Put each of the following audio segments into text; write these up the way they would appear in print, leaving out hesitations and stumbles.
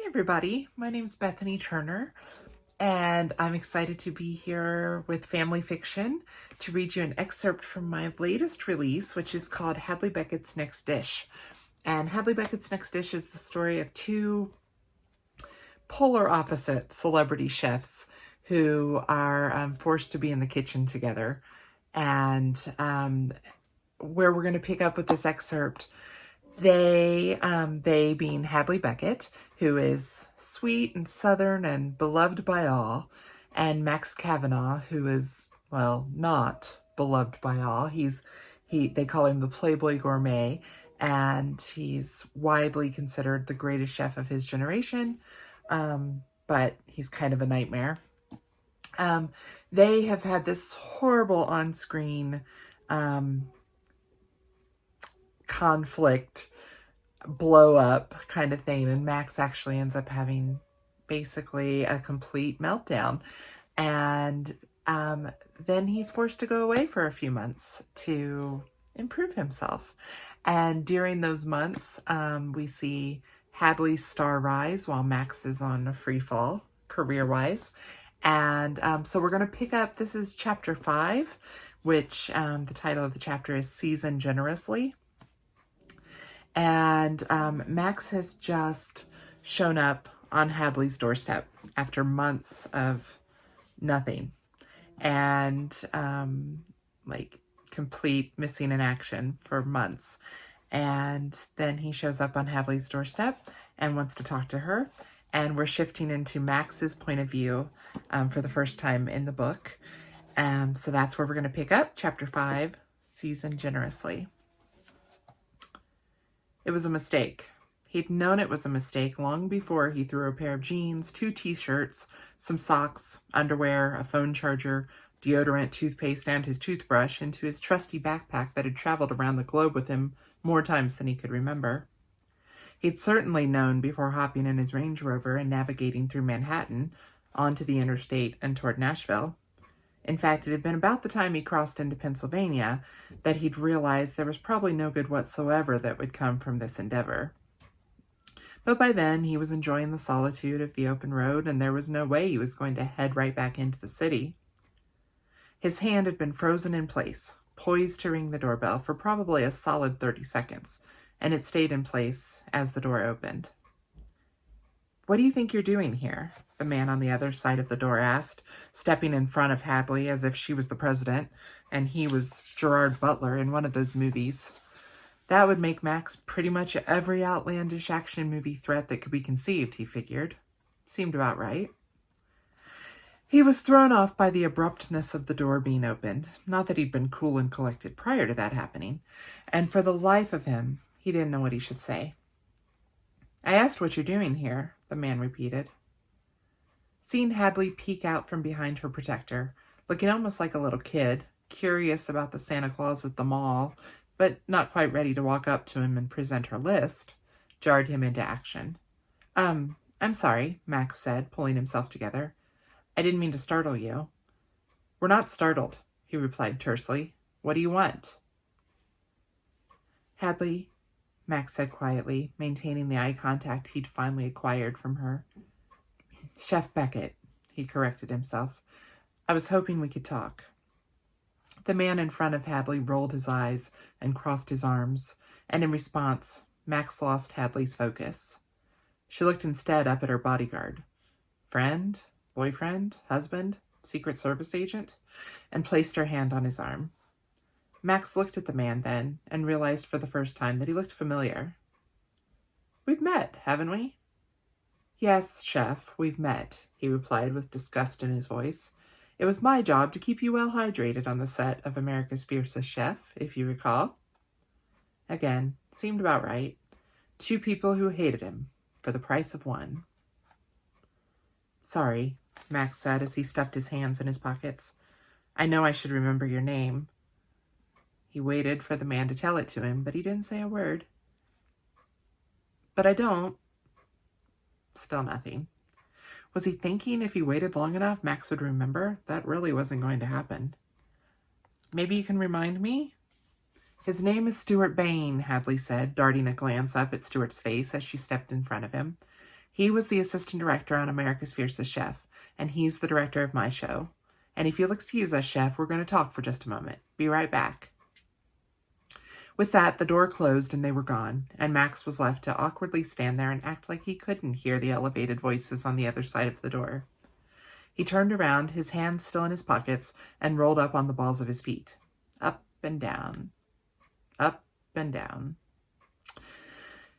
Everybody, my name's Bethany Turner, and I'm excited to be here with Family Fiction to read you an excerpt from my latest release, which is called Hadley Beckett's Next Dish. And Hadley Beckett's Next Dish is the story of two polar opposite celebrity chefs who are forced to be in the kitchen together. And where we're going to pick up with this excerpt, they being Hadley Beckett, who is sweet and southern and beloved by all, and Max Kavanaugh, who is, well, not beloved by all. They call him the Playboy Gourmet, and he's widely considered the greatest chef of his generation, but he's kind of a nightmare. They have had this horrible on-screen conflict blow up kind of thing, and Max actually ends up having basically a complete meltdown, and then he's forced to go away for a few months to improve himself. And during those months, we see Hadley's star rise while Max is on a free fall career-wise. And so we're going to pick up, this is chapter 5, which the title of the chapter is Season Generously. And Max has just shown up on Hadley's doorstep after months of nothing and like complete missing in action for months. And then he shows up on Hadley's doorstep and wants to talk to her. And we're shifting into Max's point of view for the first time in the book. So that's where we're going to pick up, chapter 5, Season Generously. It was a mistake. He'd known it was a mistake long before he threw a pair of jeans, 2 t-shirts, some socks, underwear, a phone charger, deodorant, toothpaste, and his toothbrush into his trusty backpack that had traveled around the globe with him more times than he could remember. He'd certainly known before hopping in his Range Rover and navigating through Manhattan onto the interstate and toward Nashville. In fact, it had been about the time he crossed into Pennsylvania that he'd realized there was probably no good whatsoever that would come from this endeavor. But by then, he was enjoying the solitude of the open road, and there was no way he was going to head right back into the city. His hand had been frozen in place, poised to ring the doorbell for probably a solid 30 seconds, and it stayed in place as the door opened. "What do you think you're doing here?" the man on the other side of the door asked, stepping in front of Hadley as if she was the president and he was Gerard Butler in one of those movies. That would make Max pretty much every outlandish action movie threat that could be conceived, he figured. Seemed about right. He was thrown off by the abruptness of the door being opened. Not that he'd been cool and collected prior to that happening. And for the life of him, he didn't know what he should say. "I asked what you're doing here," the man repeated. Seeing Hadley peek out from behind her protector, looking almost like a little kid, curious about the Santa Claus at the mall, but not quite ready to walk up to him and present her list, jarred him into action. I'm sorry," Max said, pulling himself together. "I didn't mean to startle you." "We're not startled," he replied tersely. "What do you want?" "Hadley," Max said quietly, maintaining the eye contact he'd finally acquired from her. "Chef Beckett," he corrected himself. "I was hoping we could talk." The man in front of Hadley rolled his eyes and crossed his arms, and in response, Max lost Hadley's focus. She looked instead up at her bodyguard. Friend? Boyfriend? Husband? Secret Service agent? And placed her hand on his arm. Max looked at the man then, and realized for the first time that he looked familiar. "We've met, haven't we?" "Yes, Chef, we've met," he replied with disgust in his voice. "It was my job to keep you well hydrated on the set of America's Fiercest Chef, if you recall." Again, seemed about right. 2 people who hated him, for the price of 1. "Sorry," Max said as he stuffed his hands in his pockets. "I know I should remember your name." He waited for the man to tell it to him, but he didn't say a word. "But I don't." Still nothing. Was he thinking if he waited long enough, Max would remember? That really wasn't going to happen. "Maybe you can remind me?" "His name is Stuart Bain," Hadley said, darting a glance up at Stuart's face as she stepped in front of him. He was the assistant director on America's Fiercest Chef, and he's the director of my show. And if you'll excuse us, Chef, we're going to talk for just a moment. Be right back." With that, the door closed and they were gone, and Max was left to awkwardly stand there and act like he couldn't hear the elevated voices on the other side of the door. He turned around, his hands still in his pockets, and rolled up on the balls of his feet. Up and down. Up and down.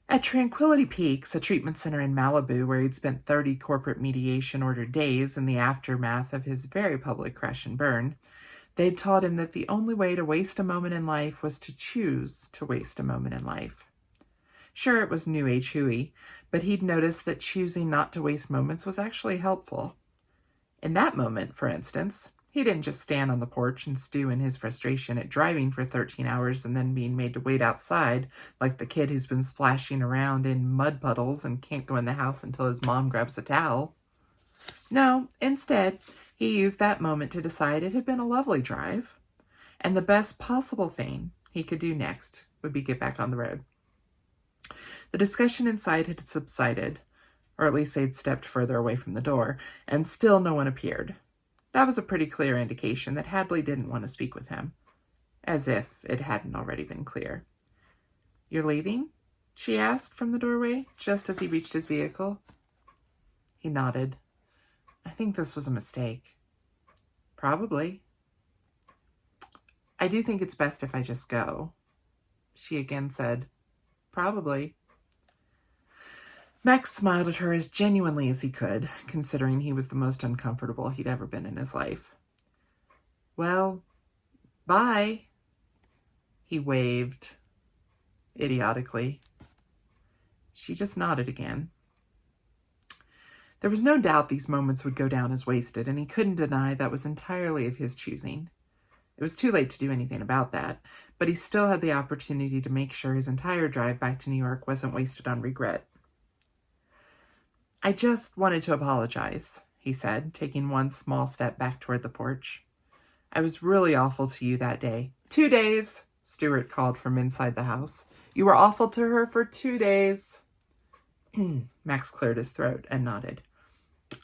At Tranquility Peaks, a treatment center in Malibu where he'd spent 30 corporate mediation-ordered days in the aftermath of his very public crash and burn, they'd taught him that the only way to waste a moment in life was to choose to waste a moment in life. Sure, it was New Age hooey, but he'd noticed that choosing not to waste moments was actually helpful. In that moment, for instance, he didn't just stand on the porch and stew in his frustration at driving for 13 hours and then being made to wait outside like the kid who's been splashing around in mud puddles and can't go in the house until his mom grabs a towel. No, instead, he used that moment to decide it had been a lovely drive, and the best possible thing he could do next would be get back on the road. The discussion inside had subsided, or at least they'd stepped further away from the door, and still no one appeared. That was a pretty clear indication that Hadley didn't want to speak with him, as if it hadn't already been clear. "You're leaving?" she asked from the doorway, just as he reached his vehicle. He nodded. "I think this was a mistake." "Probably." "I do think it's best if I just go." She again said, "Probably." Max smiled at her as genuinely as he could, considering he was the most uncomfortable he'd ever been in his life. "Well, bye." He waved, idiotically. She just nodded again. There was no doubt these moments would go down as wasted, and he couldn't deny that was entirely of his choosing. It was too late to do anything about that, but he still had the opportunity to make sure his entire drive back to New York wasn't wasted on regret. "I just wanted to apologize," he said, taking one small step back toward the porch. "I was really awful to you that day." 2 days, Stuart called from inside the house. "You were awful to her for 2 days. Max cleared his throat and nodded.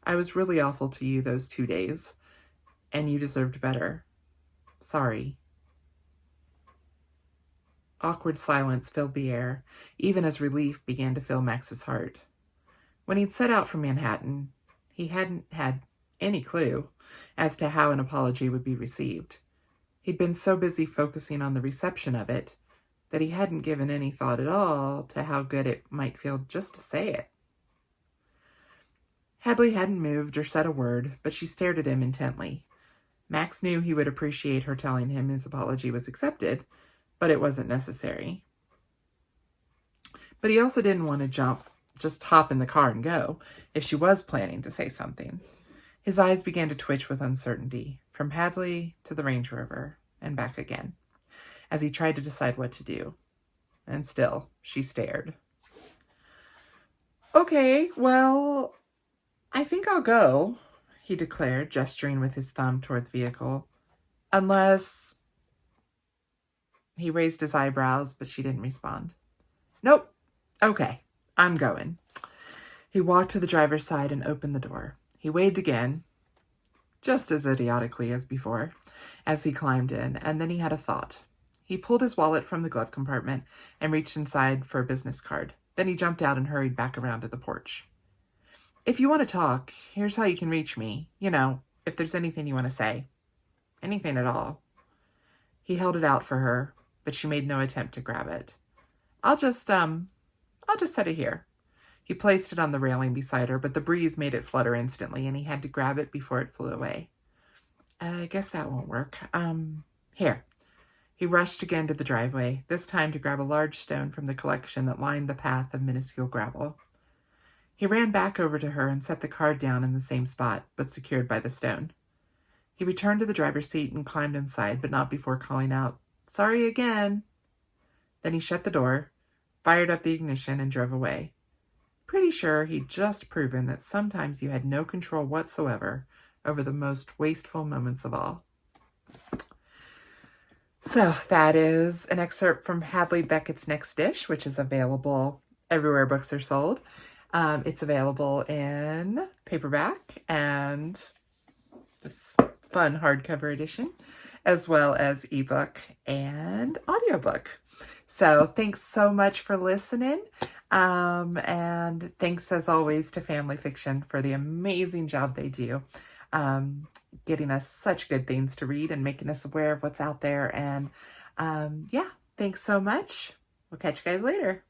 "I was really awful to you those 2 days, and you deserved better. Sorry." Awkward silence filled the air, even as relief began to fill Max's heart. When he'd set out from Manhattan, he hadn't had any clue as to how an apology would be received. He'd been so busy focusing on the reception of it that he hadn't given any thought at all to how good it might feel just to say it. Hadley hadn't moved or said a word, but she stared at him intently. Max knew he would appreciate her telling him his apology was accepted, but it wasn't necessary. But he also didn't want to just hop in the car and go, if she was planning to say something. His eyes began to twitch with uncertainty, from Hadley to the Range Rover, and back again, as he tried to decide what to do. And still, she stared. "Okay, well, I think I'll go," he declared, gesturing with his thumb toward the vehicle. "Unless..." He raised his eyebrows, but she didn't respond. "Nope. Okay, I'm going." He walked to the driver's side and opened the door. He waved again, just as idiotically as before, as he climbed in, and then he had a thought. He pulled his wallet from the glove compartment and reached inside for a business card. Then he jumped out and hurried back around to the porch. "If you want to talk, here's how you can reach me. You know, if there's anything you want to say. Anything at all." He held it out for her, but she made no attempt to grab it. I'll just set it here." He placed it on the railing beside her, but the breeze made it flutter instantly, and he had to grab it before it flew away. "I guess that won't work. Here." He rushed again to the driveway, this time to grab a large stone from the collection that lined the path of minuscule gravel. He ran back over to her and set the card down in the same spot, but secured by the stone. He returned to the driver's seat and climbed inside, but not before calling out, "Sorry again." Then he shut the door, fired up the ignition, and drove away. Pretty sure he'd just proven that sometimes you had no control whatsoever over the most wasteful moments of all. So that is an excerpt from Hadley Beckett's Next Dish, which is available everywhere books are sold. It's available in paperback and this fun hardcover edition, as well as ebook and audiobook. So thanks so much for listening. And thanks as always to Family Fiction for the amazing job they do, getting us such good things to read and making us aware of what's out there. And yeah, thanks so much. We'll catch you guys later.